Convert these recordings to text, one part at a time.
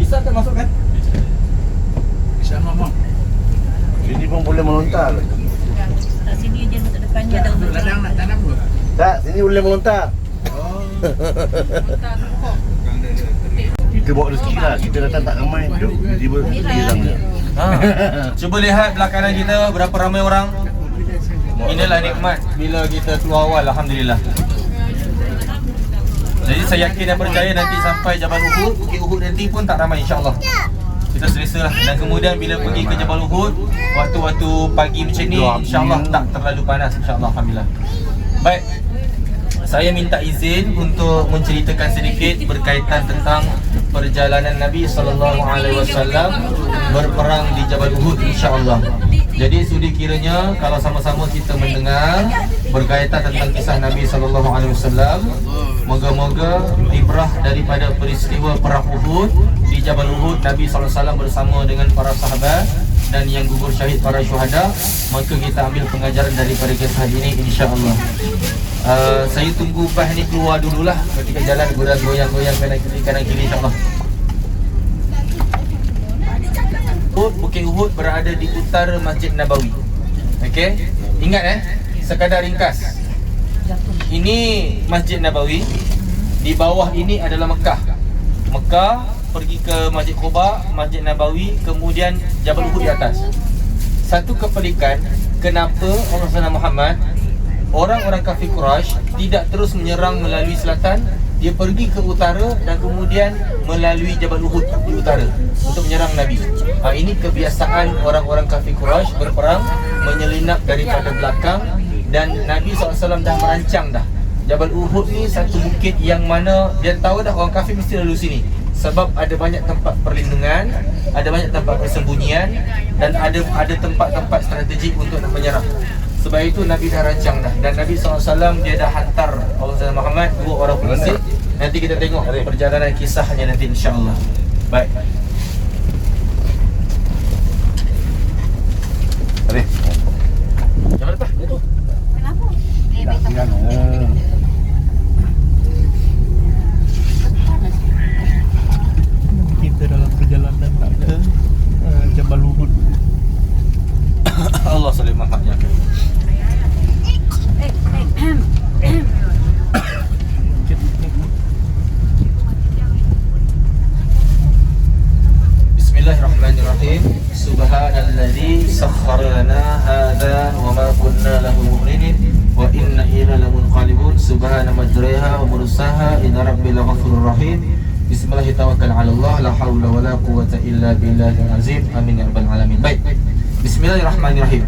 Bisa kan masuk kan? Bisa ngomong. Sini pun boleh melontar. Tak sini je depannya ada Duduk ladang nak tanam dulu. Tak, sini boleh melontar. Oh. Kita bawa rezeki lah. Kita datang tak ramai. Tiba-tiba hilang. Cuba lihat belah kanan kita berapa ramai orang. Inilah nikmat bila kita keluar awal, alhamdulillah. Jadi saya yakin dan percaya nanti sampai Jabal Uhud, Bukit Uhud nanti pun tak ramai insya-Allah. Kita selesa lah. Dan kemudian bila pergi ke Jabal Uhud, waktu-waktu pagi macam ni insya-Allah tak terlalu panas insya-Allah, alhamdulillah. Baik. Saya minta izin untuk menceritakan sedikit berkaitan tentang perjalanan Nabi SAW berperang di Jabal Uhud insya-Allah. Jadi sudi kiranya kalau sama-sama kita mendengar berkaitan tentang kisah Nabi SAW, moga-moga ibrah daripada peristiwa perang Uhud di Jabal Uhud, Nabi SAW bersama dengan para sahabat dan yang gugur syahid para syuhada, maka kita ambil pengajaran daripada kisah ini insya-Allah. Saya tunggu bah ni keluar dululah ketika jalan goyang-goyang kanan kiri insya-Allah. Bukit Uhud berada di utara Masjid Nabawi. Okey, ingat sekadar ringkas. Ini Masjid Nabawi. Di bawah ini adalah Mekah. Mekah pergi ke Masjid Quba, Masjid Nabawi, kemudian Jabal Uhud di atas. Satu kepelikan, kenapa Allah SWT Muhammad, orang-orang kafir Quraisy tidak terus menyerang melalui selatan, dia pergi ke utara dan kemudian melalui Jabal Uhud di utara untuk menyerang Nabi. Ini kebiasaan orang-orang kafir Quraisy berperang, menyelinap daripada belakang, dan Nabi SAW dah merancang dah. Jabal Uhud ni satu bukit yang mana dia tahu dah orang kafir mesti lalu sini. Sebab ada banyak tempat perlindungan, ada banyak tempat persembunyian, dan ada tempat-tempat strategik untuk nak menyerang. Sebab itu Nabi dah rancang dah. Dan Nabi SAW dia dah hantar Allah SWT Muhammad 2 orang pengisik. Nanti kita tengok perjalanan kisahnya nanti insya-Allah. Baik. Arif. Jangan lepas, dia tu. Kenapa? Kita dalam perjalanan nak ke Jabal Uhud. Allah salim maafnya. Bismillahirrahmanirrahim. Subhanalladzi sakhkhara lana hadza wa ma kunna lahu muqrinin wa inna ila lamunqalibun. Subhana majriha wa mursaha inna rabbil ghafurur rahim. Bismillahirrahmanirrahim. Tawakkal 'ala Allah la haula wa la quwwata illa billahil azim. Amin ya rabbal alamin. Baik. Bismillahirrahmanirrahim.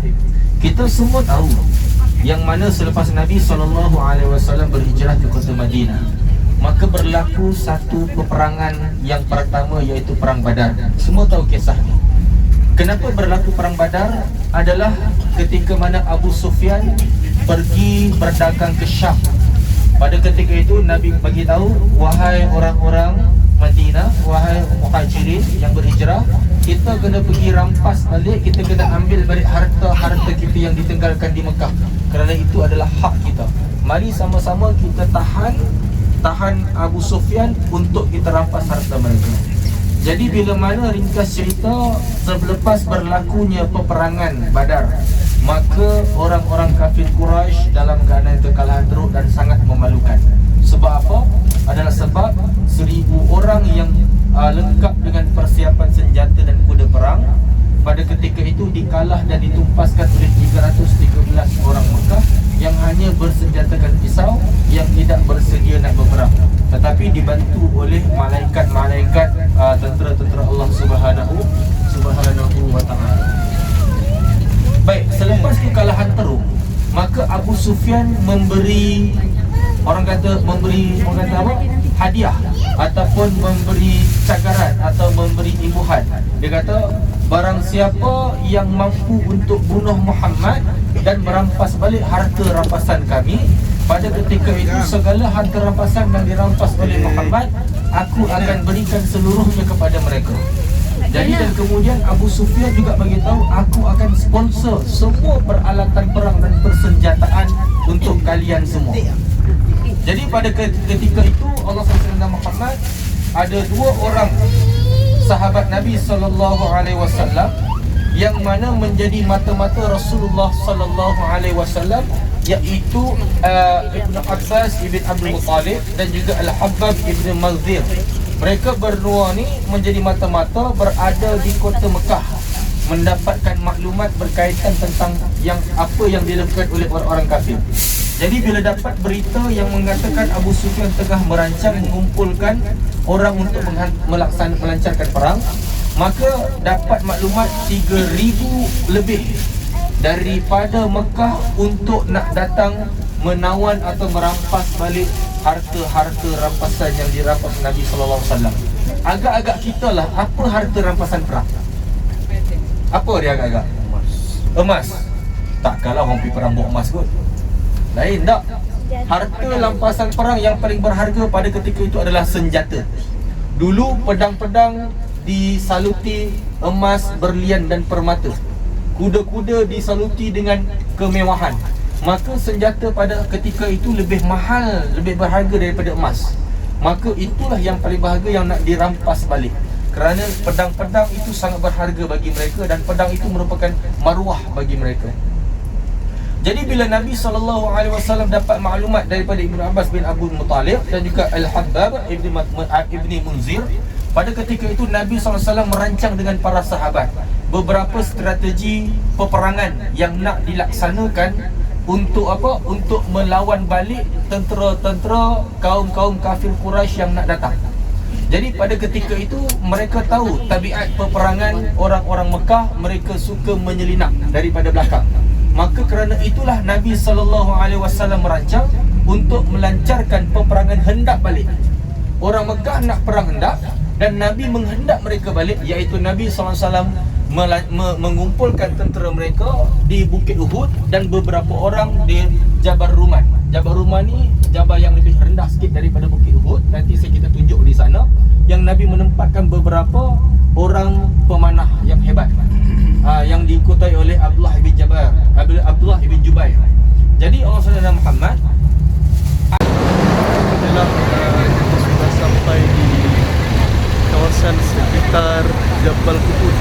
Kita semua tahu yang mana selepas Nabi SAW berhijrah ke kota Madinah, maka berlaku satu peperangan yang pertama, iaitu Perang Badar. Semua tahu kisah ni. Kenapa berlaku Perang Badar? Adalah ketika mana Abu Sufyan pergi berdagang ke Syam. Pada ketika itu Nabi bagi tahu, wahai orang-orang Madinah, wahai muhajirin yang berhijrah, kita kena pergi rampas balik, kita kena ambil balik harta-harta kita yang ditinggalkan di Mekah. Kerana itu adalah hak kita. Mari sama-sama kita tahan Abu Sufyan untuk kita rampas harta mereka. Jadi bila mana ringkas cerita, selepas berlakunya peperangan Badar, maka orang-orang kafir Quraisy dalam keadaan kekalahan teruk dan sangat memalukan. Sebab apa? Adalah sebab 1000 orang yang lengkap dengan persiapan senjata dan kuda perang pada ketika itu dikalah dan ditumpaskan oleh 313 orang Mekah yang hanya bersenjatakan pisau, yang tidak bersedia nak berperang, tetapi dibantu oleh malaikat-malaikat tentera-tentera Allah Subhanahu wa ta'ala. Baik, selepas kekalahan teruk, maka Abu Sufyan memberi apa? Hadiah ataupun memberi cagaran atau memberi imbuhan. Dia kata, barang siapa yang mampu untuk bunuh Muhammad dan merampas balik harta rampasan kami, pada ketika itu segala harta rampasan yang dirampas oleh Muhammad, aku akan berikan seluruhnya kepada mereka. Jadi dan kemudian Abu Sufyan juga beritahu, aku akan sponsor semua peralatan perang dan persenjataan untuk kalian semua. Jadi pada ketika itu Allah SWT Muhammad ada 2 orang sahabat Nabi sallallahu alaihi wasallam yang mana menjadi mata-mata Rasulullah sallallahu alaihi wasallam, iaitu Ibn Abbas Ibn Abdul Muttalib dan juga Al-Habbab Ibn Munzir. Mereka berdua ni menjadi mata-mata berada di kota Mekah, mendapatkan maklumat berkaitan tentang apa yang dilakukan oleh orang-orang kafir. Jadi bila dapat berita yang mengatakan Abu Sufyan tengah merancang mengumpulkan orang untuk melancarkan perang, maka dapat maklumat 3,000 lebih daripada Mekah untuk nak datang menawan atau merampas balik harta-harta rampasan yang dirampas Nabi sallallahu alaihi wasallam. Agak-agak kita lah, apa harta rampasan perang? Apa dia agak-agak? Emas. Takkanlah orang pergi perang bawa emas kot. Lain tak? Harta rampasan perang yang paling berharga pada ketika itu adalah senjata. Dulu pedang-pedang disaluti emas, berlian dan permata. Kuda-kuda disaluti dengan kemewahan. Maka senjata pada ketika itu lebih mahal, lebih berharga daripada emas. Maka itulah yang paling berharga yang nak dirampas balik. Kerana pedang-pedang itu sangat berharga bagi mereka dan pedang itu merupakan maruah bagi mereka. Jadi bila Nabi SAW dapat maklumat daripada Ibn Abbas bin Abdul Muttalib dan juga Al-Habbab Ibn Munzir, pada ketika itu Nabi SAW merancang dengan para sahabat beberapa strategi peperangan yang nak dilaksanakan untuk apa? Untuk melawan balik tentera-tentera kaum-kaum kafir Quraisy yang nak datang. Jadi pada ketika itu mereka tahu tabiat peperangan orang-orang Mekah, mereka suka menyelinap daripada belakang. Maka kerana itulah Nabi SAW merancang untuk melancarkan peperangan hendak balik. Orang Mekah nak perang hendak dan Nabi menghendak mereka balik, iaitu Nabi SAW mengumpulkan tentera mereka di Bukit Uhud dan beberapa orang di Jabal Ruman. Jabal Ruman ni jabal yang lebih rendah sikit daripada Bukit Uhud. Nanti kita tunjuk di sana yang Nabi menempatkan beberapa orang pemanah yang hebat, yang diikutai oleh Abdullah bin Jubair. Jadi Allah SWT Muhammad adalah kita sudah sampai di kawasan sekitar Jabal Uhud.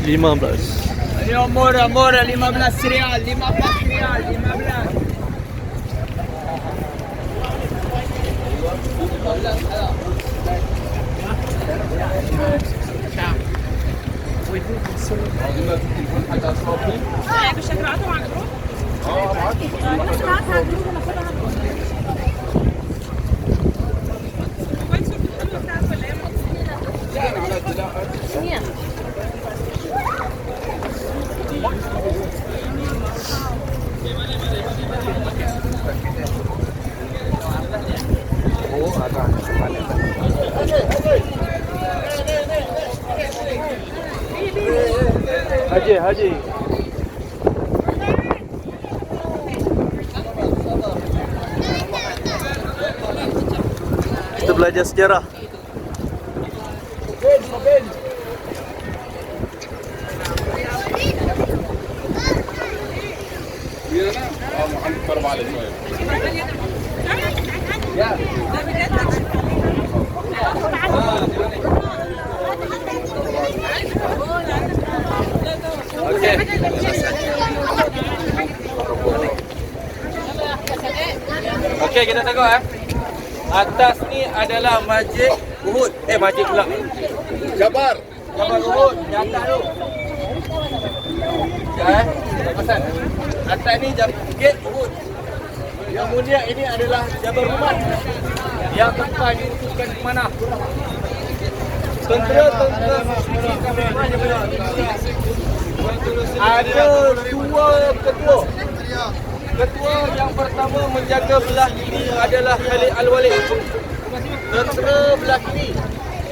$15. Ayo murah 15 rial, 15 rial, 15. Haji. Kita belajar sejarah. Okey. Okey, kita tengok atas ni adalah Masjid Uhud. Masjid pula. Jabar. Jabal Uhud di atas tu. Ya, pasal. Atas ni Bukit Uhud. Kemudian ini adalah Jabal Rumat yang tempat diutuskan ke mana? Tentera-tentera musyrikin kafir yang berada. Ada dua ketua. Ketua yang pertama menjaga belah kiri adalah Khalid Al-Walid. Tentera belah kiri.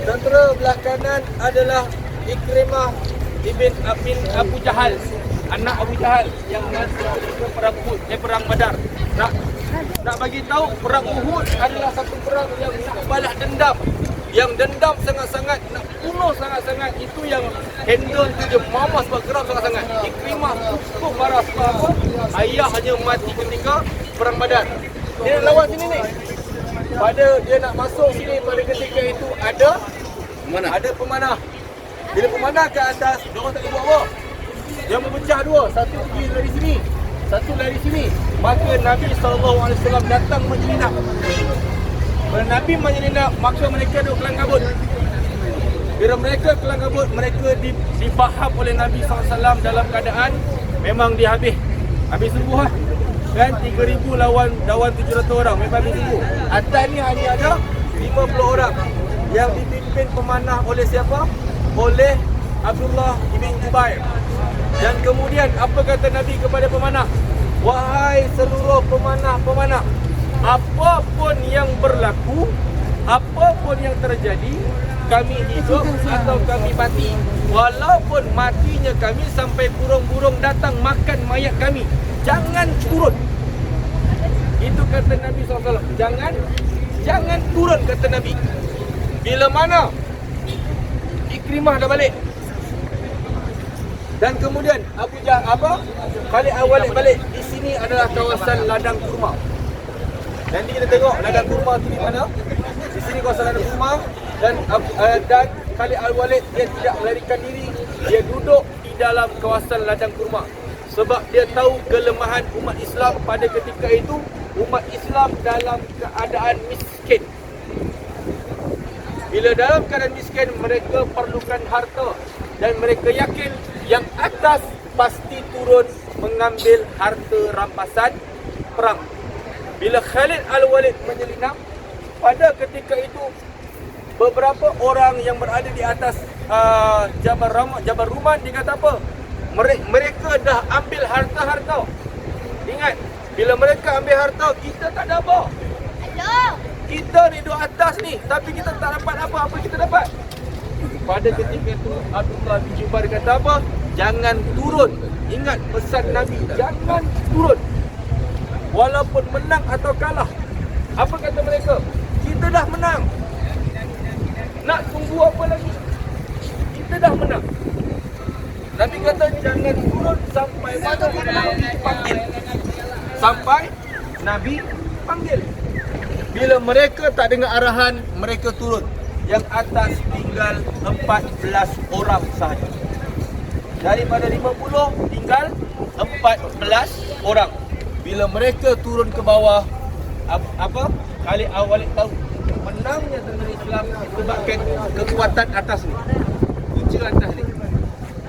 Tentera belah kanan adalah Ikrimah ibn Abu Jahal. Anak Abu Jahal yang masuk ke perang Uhud, perang Badar. Nak bagi tahu perang Uhud adalah satu perang yang nak balas dendam. Yang dendam sangat-sangat, nak bunuh sangat-sangat. Itu yang handle tu dia mamas bergerak sangat-sangat. Ikrimah cukup marah sebab apa? Ayahnya mati ketika perang Badar. Dia lawan sini ni. Pada dia nak masuk sini pada ketika itu ada pemanah. Bila pemanah ke atas, dia orang tak boleh buat apa. Dia memecah dua, satu pergi dari sini, satu dari sini. Maka Nabi SAW datang menyelinap. Bila Nabi menyelinap, maka mereka duduk kelang kabut. Bila mereka kelang kabut, mereka difaham oleh Nabi SAW dalam keadaan memang dia habis sungguh lah. Kan 3,000 lawan 700 orang, memang habis sungguh. Atas ni hanya ada 50 orang yang dipimpin pemanah oleh siapa? Oleh Abdullah ibn Jubair. Dan kemudian apa kata Nabi kepada pemanah? Wahai seluruh pemanah-pemanah, apapun yang berlaku, apapun yang terjadi, kami hidup atau kami mati, walaupun matinya kami sampai burung-burung datang makan mayat kami, jangan turun. Itu kata Nabi SAW. Jangan turun, kata Nabi. Bila mana Ikrimah dah balik, dan kemudian Khalid Al-Walid balik. Di sini adalah kawasan ladang kurma. Nanti kita tengok ladang kurma tu di mana. Di sini kawasan ladang kurma. Dan Khalid Al-Walid dia tidak melarikan diri. Dia duduk di dalam kawasan ladang kurma. Sebab dia tahu kelemahan umat Islam pada ketika itu. Umat Islam dalam keadaan miskin. Bila dalam keadaan miskin, mereka perlukan harta. Dan mereka yakin yang atas pasti turun mengambil harta rampasan perang. Bila Khalid Al-Walid menyelinap, pada ketika itu beberapa orang yang berada di atas Jabal Rumat, dia kata apa? Mereka dah ambil harta-harta. Ingat, bila mereka ambil harta, kita tak ada apa. Kita ni duduk atas ni, tapi kita tak dapat apa kita dapat. Pada ketika itu Abdullah bin Jubair kata apa? Jangan turun. Ingat pesan Nabi, jangan turun. Walaupun menang atau kalah. Apa kata mereka? Kita dah menang. Nak tunggu apa lagi? Kita dah menang. Nabi kata jangan turun sampai mana Nabi panggil. Sampai Nabi panggil. Bila mereka tak dengar arahan, mereka turun. Yang atas tinggal 14 orang sahaja. Daripada 50 tinggal 14 orang. Bila mereka turun ke bawah, Khalid Al-Walid tahu menangnya tentera Islam disebabkan kekuatan atas ni, punca atas ni.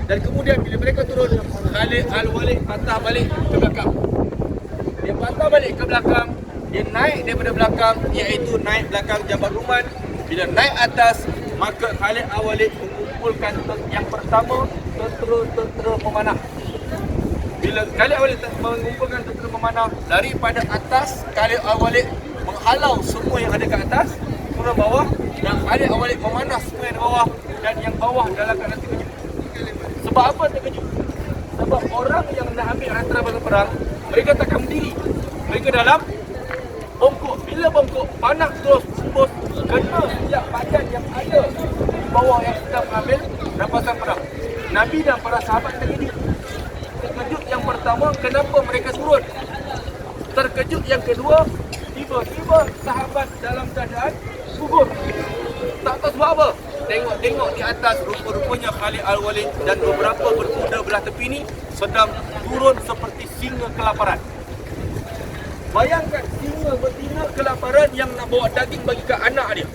Dan kemudian bila mereka turun, Khalid Al-Walid patah balik ke belakang. Dia patah balik ke belakang, dia naik daripada belakang, iaitu naik belakang Jabal Rumat. Bila naik atas, maka Khalid Al-Walid mengumpulkan yang pertama tentera pemanah. Bila Khalid Al-Walid mengumpulkan tentera pemanah daripada atas, Khalid Al-Walid menghalau semua yang ada ke atas, turun bawah, dan Khalid Al-Walid memanah semua yang di bawah, dan yang bawah dalam keadaan terkejut. Sebab apa terkejut? Sebab orang yang nak ambil harta rampasan perang, mereka takkan berdiri. Mereka dalam bongkok. Bila bongkok, panah terus kena setiap badan yang ada di bawah yang sedang mengambil rampasan perang. Nabi dan para sahabat terkejut. Terkejut yang pertama, kenapa mereka turun? Terkejut yang kedua, tiba-tiba sahabat dalam keadaan gugur. Tak tahu sebab apa. tengok di atas, rupa-rupanya Khalid Al-Walid dan beberapa berkuda belah tepi ni sedang turun seperti singa kelaparan. Bayangkan singa betina kelaparan yang nak bawa daging bagi ke anak dia.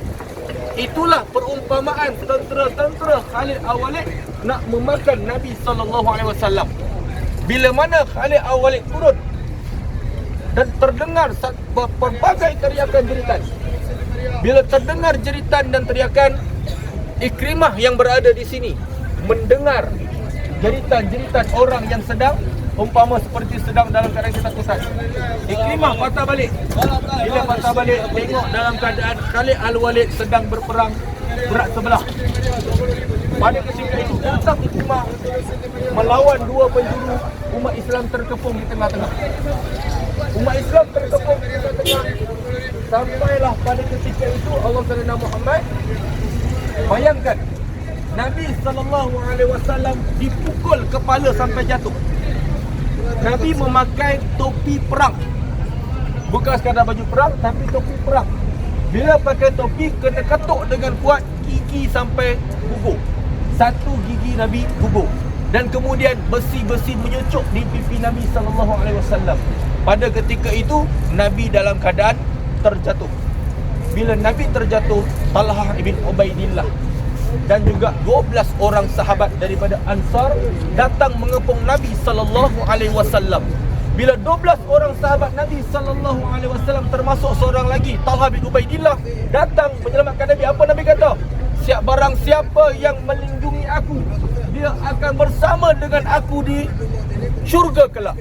Itulah perumpamaan tentera-tentera Khalid Al-Walid nak memakan Nabi SAW. Bila mana Khalid Al-Walid turun dan terdengar berbagai teriakan jeritan. Bila terdengar jeritan dan teriakan, Ikrimah yang berada di sini mendengar jeritan-jeritan orang yang sedang umpama seperti sedang dalam keadaan ketakutan. Ikrimah patah balik. Bila patah balik, tengok dalam keadaan Khalid Al-Walid sedang berperang berat sebelah. Pada ketika itu datang Ikrimah melawan dua penjuru. Umat Islam terkepung di tengah-tengah. Umat Islam terkepung di tengah-tengah. Sampailah pada ketika itu Allah SWT Muhammad, bayangkan Nabi SAW dipukul kepala sampai jatuh. Nabi memakai topi perang. Bukan sekadar baju perang, tapi topi perang. Bila pakai topi, kena ketuk dengan kuat, gigi sampai gugur. Satu gigi Nabi gugur. Dan kemudian besi-besi menyucuk di pipi Nabi SAW. Pada ketika itu, Nabi dalam keadaan terjatuh. Bila Nabi terjatuh, Talhah ibn Ubaidillah dan juga 12 orang sahabat daripada Ansar datang mengepung Nabi SAW. Bila 12 orang sahabat Nabi SAW termasuk seorang lagi, Talhah bin Ubaidillah, datang menyelamatkan Nabi. Apa Nabi kata? Barang siapa yang melindungi aku, dia akan bersama dengan aku di syurga kelak.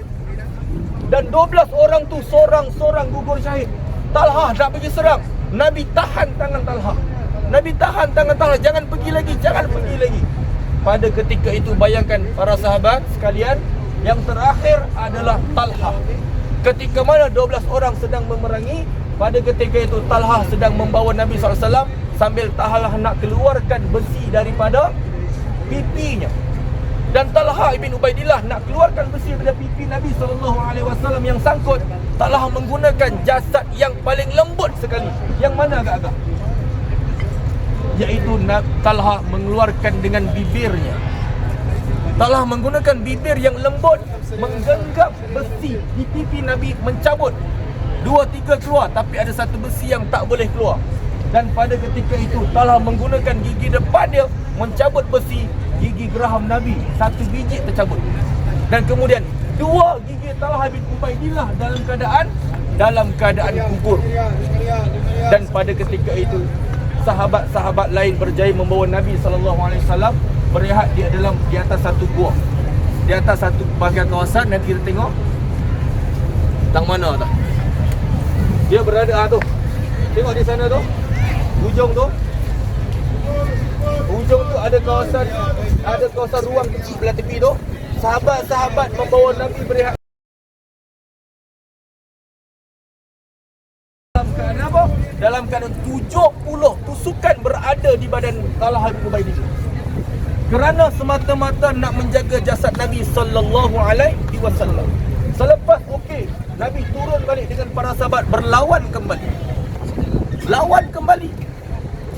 Dan 12 orang tu sorang-sorang gugur syahid. Talhah nak pergi serang, Nabi tahan tangan Talhah. Nabi tahan tangan Talhah, jangan pergi lagi, jangan pergi lagi. Pada ketika itu bayangkan para sahabat sekalian, yang terakhir adalah Talhah. Ketika mana 12 orang sedang memerangi, pada ketika itu Talhah sedang membawa Nabi SAW sambil Talhah nak keluarkan besi daripada pipinya. Dan Talhah ibn Ubaidillah nak keluarkan besi daripada pipi Nabi SAW yang sangkut. Talhah menggunakan jasad yang paling lembut sekali. Yang mana agak-agak? Iaitu Talhah mengeluarkan dengan bibirnya. Talhah menggunakan bibir yang lembut, menggenggam besi di pipi Nabi, mencabut. 2-3 keluar, tapi ada satu besi yang tak boleh keluar. Dan pada ketika itu Talhah menggunakan gigi depan dia, mencabut besi, gigi geraham Nabi, satu biji tercabut. Dan kemudian 2 gigi Talhah bin Ubaidillah dalam keadaan gugur. Dan pada ketika itu sahabat-sahabat lain berjaya membawa Nabi SAW berehat di atas satu gua, di atas satu bahagian kawasan. Dan kita tengok tang mana tu dia berada tu. Tengok di sana tu, ujung tu ada kawasan ruang kecil belah tepi tu. Sahabat-sahabat membawa Nabi berehat dalam keadaan apa? Dalam keadaan 70 tusukan berada di badan Talhah bin Ubaidillah. Kerana semata-mata nak menjaga jasad Nabi SAW. Selepas Nabi turun balik dengan para sahabat, berlawan kembali.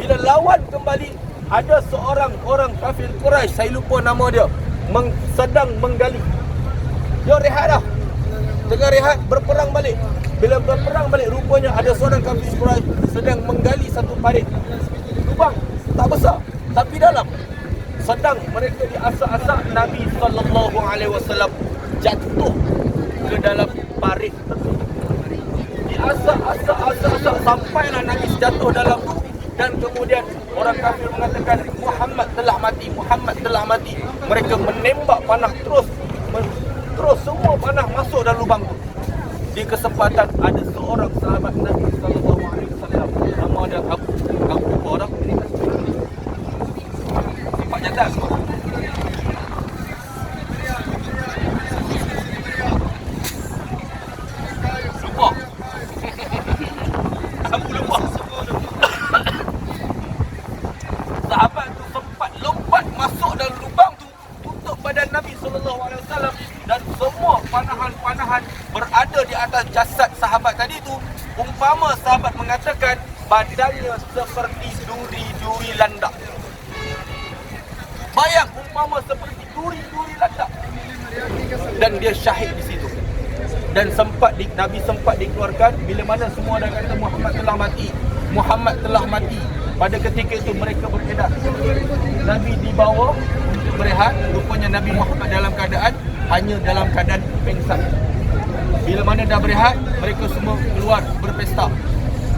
Bila lawan kembali, ada seorang orang kafir Quraisy, saya lupa nama dia, sedang menggali. Dia rehat dah. Tengah rehat, berperang balik. Bila berperang balik, rupanya ada seorang kafir Quraisy sedang menggali satu parit. Lubang tak besar, tapi dalam. Sedang mereka diasak-asak, Nabi SAW jatuh ke dalam parit tersebut. Diasak-asak sampailah Nabi jatuh dalam tu. Dan kemudian orang kafir mengatakan Muhammad telah mati. Mereka menembak panah terus semua panah masuk dalam lubang tu. Di kesempatan ada seorang sahabat Nabi SAW, nama dia Abu Bakar. Nampak nyata semua. Sahabat tu sempat lompat masuk dalam lubang tu, tutup badan Nabi SAW. Dan semua panahan-panahan berada di atas jasad sahabat tadi tu. Umpama sahabat mengatakan badannya seperti duri-duri landak. Bayang umpama seperti duri-duri letak. Dan dia syahid di situ. Dan Nabi sempat dikeluarkan bila mana semua dah kata Muhammad telah mati. Muhammad telah mati. Pada ketika itu mereka beredar. Nabi dibawa untuk berehat. Rupanya Nabi Muhammad hanya dalam keadaan pengsan. Bila mana dah berehat, mereka semua keluar berpesta.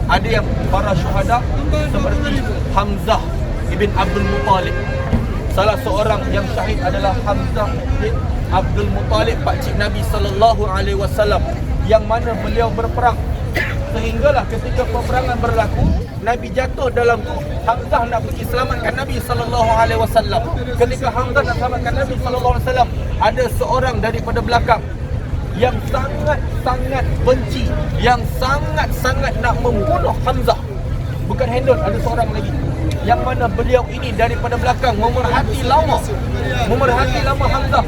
Ada yang para syuhada seperti Hamzah ibn Abdul Muttalib. Salah seorang yang syahid adalah Hamzah bin Abdul Muttalib, pakcik Nabi SAW, yang mana beliau berperang. Sehinggalah ketika peperangan berlaku, Nabi jatuh dalam tu, Hamzah nak pergi selamatkan Nabi SAW. Ketika Hamzah nak selamatkan Nabi SAW, ada seorang daripada belakang yang sangat-sangat benci, yang sangat-sangat nak membunuh Hamzah. Bukan Hendon, ada seorang lagi, yang mana beliau ini daripada belakang memerhati lama Hamzah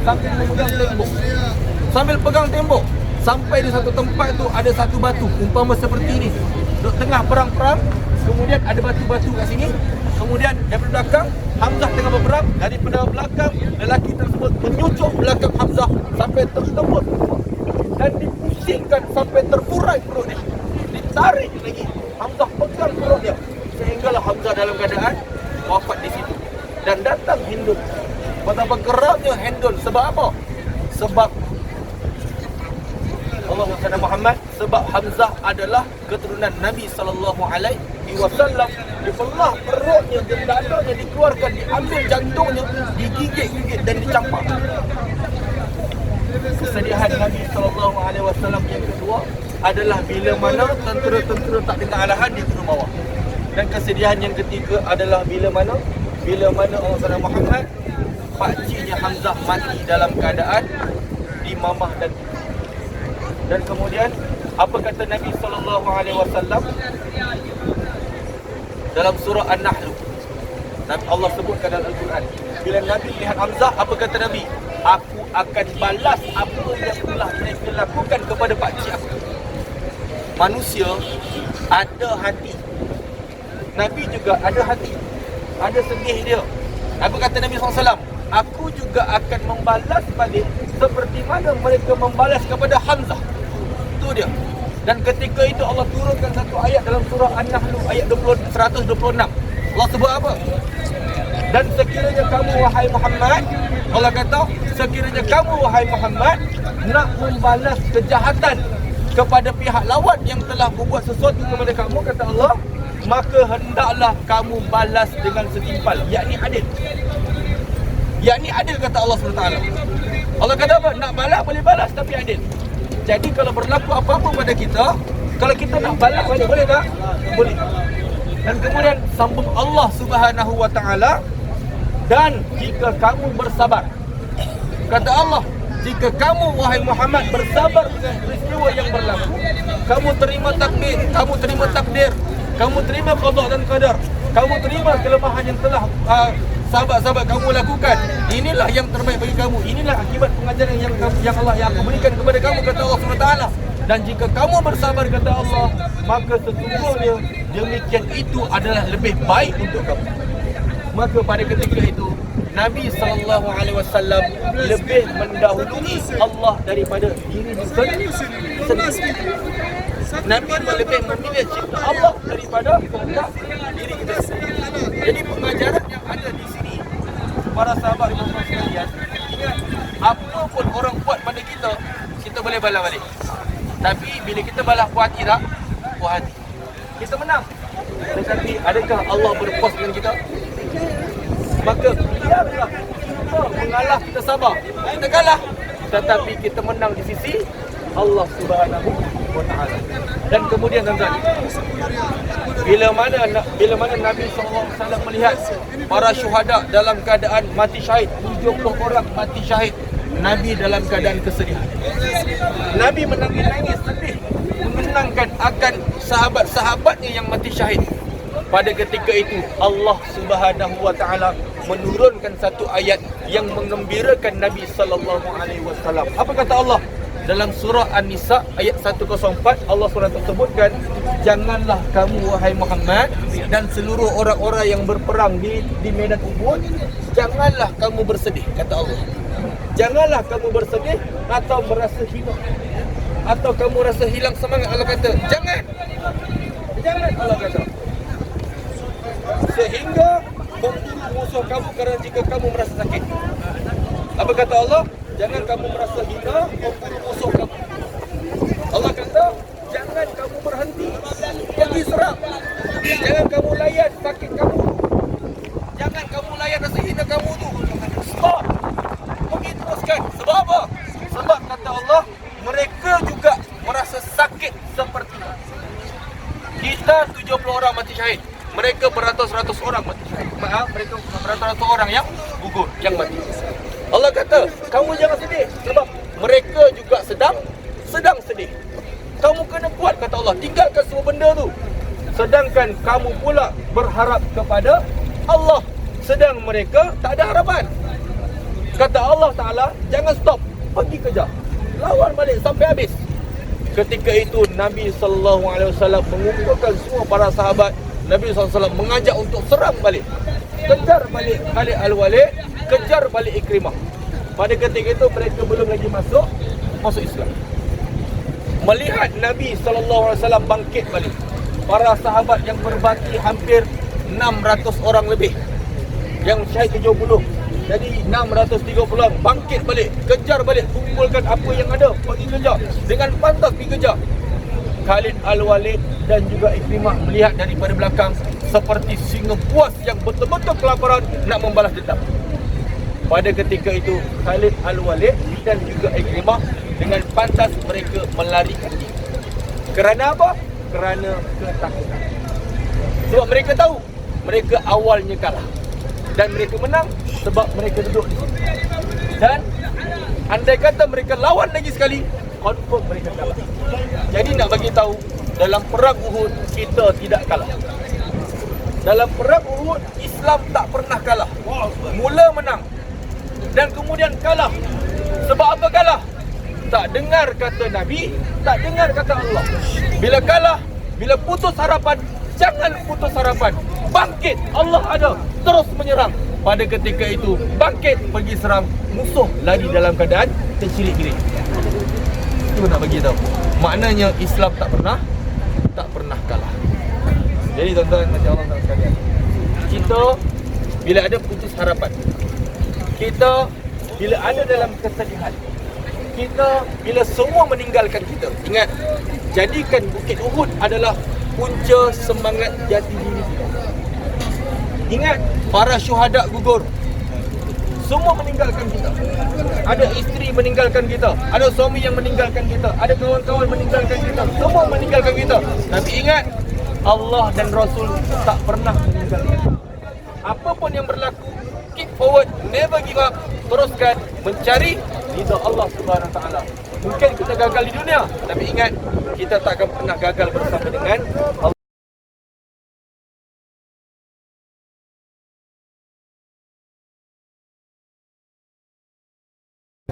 sambil pegang tembok. Sampai di satu tempat tu ada satu batu umpama seperti ini, duduk tengah perang-perang, kemudian ada batu-batu kat sini, kemudian daripada belakang Hamzah tengah berperang, daripada belakang lelaki tersebut menyucuk belakang Hamzah sampai tertembus dan dipusingkan sampai terburai perut dia, ditarik lagi, Hamzah pegang perut dia, sehinggalah Hamzah dalam keadaan wafat di situ. Dan datang Hindun. Betapa geramnya Hindun. Sebab apa? Sebab Allahumma salli Muhammad, sebab Hamzah adalah keturunan Nabi SAW. Dibelah perutnya dan dadanya, dikeluarkan, diambil jantungnya, digigit-gigit dan dicampak. Kesedihan Nabi SAW yang kedua adalah bila mana tentera-tentera tak dengar arahan, dia turun bawah. Dan kesedihan yang ketiga adalah bila mana Allah SWT Muhammad, pakciknya Hamzah mati dalam keadaan dimamah dan kemudian apa kata Nabi SAW dalam surah An-Nahl. Allah sebutkan dalam Al-Quran, bila Nabi lihat Hamzah, apa kata Nabi? Aku akan balas apa yang telah mereka lakukan kepada pakcik aku. Manusia ada hati, Nabi juga ada hati, ada sedih dia. Apa kata Nabi SAW? Aku juga akan membalas balik seperti mana mereka membalas kepada Hamzah. Itu dia. Dan ketika itu Allah turunkan satu ayat dalam surah An-Nahl ayat 126. Allah sebut apa? Dan sekiranya kamu wahai Muhammad, Allah kata, sekiranya kamu wahai Muhammad nak membalas kejahatan kepada pihak lawan yang telah berbuat sesuatu kepada kamu, kata Allah, maka hendaklah kamu balas dengan setimpal, yakni adil. Yakni adil, kata Allah SWT. Allah kata apa? Nak balas boleh balas, tapi adil. Jadi kalau berlaku apa-apa pada kita, kalau kita nak balas balik, boleh tak? Boleh. Dan kemudian sambung Allah Subhanahu wa taala, dan jika kamu bersabar, kata Allah, jika kamu wahai Muhammad bersabar dengan peristiwa yang berlaku, kamu terima takdir, kamu terima qada dan qadar, kamu terima kelemahan yang telah sahabat-sahabat kamu lakukan, inilah yang terbaik bagi kamu, inilah akibat pengajaran yang Allah yang aku berikan kepada kamu, kata Allah SWT. Dan jika kamu bersabar, kata Allah, maka sesungguhnya demikian itu adalah lebih baik untuk kamu. Maka pada ketika itu Nabi SAW lebih mendahului Allah daripada diri sendiri. Nabi lebih memilih cinta Allah daripada kehendak diri kita sendiri. Jadi pengajaran yang ada di sini, para sahabat dan sekalian, ingat, apa pun orang buat pada kita, kita boleh balas balik. Tapi bila kita balas puas hati tak? Puas hati. Kita menang. Tetapi adakah Allah berpuas dengan kita? Maka biarlah kita mengalah, kita sabar. Kita kalah, tetapi kita menang di sisi Allah Subhanahu wa taala. Dan kemudian tuan-tuan, bila mana Nabi SAW melihat para syuhada dalam keadaan mati syahid, 70 orang mati syahid, Nabi dalam keadaan kesedihan. Nabi menangis sedih mengenangkan akan sahabat-sahabatnya yang mati syahid. Pada ketika itu Allah Subhanahu wa taala menurunkan satu ayat yang menggembirakan Nabi sallallahu alaihi wasallam. Apa kata Allah? Dalam surah An-Nisa ayat 104, Allah SWT sebutkan, janganlah kamu wahai Muhammad dan seluruh orang-orang yang berperang di medan Uhud janganlah kamu bersedih, kata Allah. Janganlah kamu bersedih atau merasa hina, atau kamu rasa hilang semangat. Allah kata, jangan. Jangan, Allah kata. Sehingga membunuh musuh kamu kerana jika kamu merasa sakit. Apa kata Allah? Jangan kamu merasa hina, membunuh musuh kamu. Allah kata, jangan kamu berhenti pergi serang. Jangan kamu layan sakit kamu. Jangan kamu layan rasa hina kamu tu. Stop. Pergi teruskan. Sebab apa? Sebab kata Allah, mereka juga merasa sakit seperti kita. 70 orang mati syahid, mereka beratus-ratus orang mati syahid. Maaf, mereka beratus-ratus orang yang gugur, yang mati. Allah kata, kamu jangan sedih sebab mereka juga sedang sedih. Kamu kena kuat, kata Allah. Tinggalkan semua benda tu. Sedangkan kamu pula berharap kepada Allah, sedang mereka tak ada harapan. Kata Allah Ta'ala, jangan stop, pergi kejar, lawan balik sampai habis. Ketika itu Nabi SAW mengumpulkan semua para sahabat. Nabi SAW mengajak untuk serang balik, kejar balik Khalid Al-Walid, kejar balik Ikrimah. Pada ketika itu mereka belum lagi masuk Islam. Melihat Nabi SAW bangkit balik, para sahabat yang berbaki hampir 600 orang lebih, yang syahid 70, jadi 630 orang bangkit balik, kejar balik, kumpulkan apa yang ada, pergi kejar, dengan pantas pergi kejar. Khalid Al-Walid dan juga Ikrimah melihat daripada belakang seperti singa buas yang betul-betul kelaparan nak membalas dendam. Pada ketika itu Khalid Al-Walid dan juga Ikrimah dengan pantas mereka melarikan diri. Kerana apa? Kerana ketakutan. Sebab mereka tahu mereka awalnya kalah dan mereka menang sebab mereka duduk di sini. Dan andai kata mereka lawan lagi sekali, confirm mereka kalah. Jadi nak bagi tahu, dalam perang Uhud kita tidak kalah. Dalam perang Uhud Islam tak pernah kalah. Mula menang dan kemudian kalah. Sebab apa kalah? Tak dengar kata Nabi, tak dengar kata Allah. Bila kalah, bila putus harapan, jangan putus harapan. Bangkit, Allah ada, terus menyerang. Pada ketika itu bangkit, pergi serang musuh, lari dalam keadaan tercilik-cilik. Itu nak bagi tahu. Maknanya Islam tak pernah kalah. Jadi tuan-tuan macam Allah Taala sekalian, kita bila ada putus harapan, kita bila ada dalam kesedihan, kita bila semua meninggalkan kita, ingat, jadikan Bukit Uhud adalah punca semangat jati diri kita. Ingat, para syuhada gugur, semua meninggalkan kita. Ada isteri meninggalkan kita, ada suami yang meninggalkan kita, ada kawan-kawan meninggalkan kita, semua meninggalkan kita. Tapi ingat, Allah dan Rasul tak pernah meninggalkan kita. Apapun yang berlaku, keep forward, never give up. Teruskan mencari ridha Allah Subhanahu Wa Taala. Mungkin kita gagal di dunia, tapi ingat, kita tak akan pernah gagal bersama dengan Allah.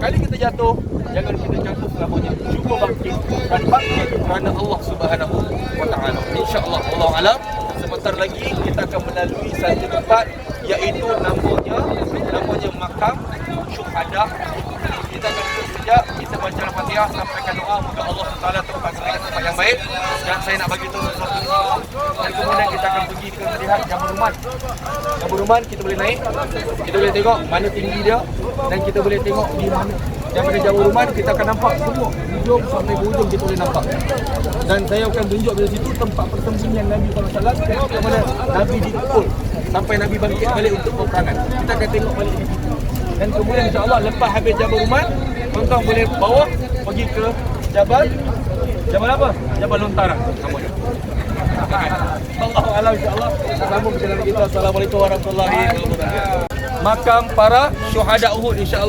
Kali kita jatuh, jangan kita jatuh selamanya. Cuba bangkit dan bangkit kerana Allah Subhanahu Wa Taala. Insya-Allah, Allah alam, sebentar lagi kita akan melalui satu tempat, iaitu namanya makam syuhada. Kita akan duduk sekejap, kita baca Al-Fatihah, sampaikan doa, moga Allah Taala tempatkan kita tempat yang baik. Dan saya nak bagi tahu sesuatu, dan kemudian kita akan pergi ke melihat Jabal Rumman. Jabal Rumman kita boleh naik, kita boleh tengok mana tinggi dia, dan kita boleh tengok di mana. Daripada Jabal Rumman kita akan nampak semua hujung sampai ke hujung, kita boleh nampak. Dan saya akan tunjuk dari situ tempat persembunyian Nabi SAW, ketika mana Nabi dipukul sampai Nabi bangkit balik untuk peperangan. Kita akan tengok balik di situ. Dan kemudian insya-Allah lepas habis Jabal Rumman, tuan-tuan boleh bawa pergi ke Jabal apa? Jabal Lontaran namanya. Allahu a'lam, insya-Allah. Sambung perjalanan kita. Assalamualaikum warahmatullahi wabarakatuh. Makam para syuhada Uhud, insya-Allah.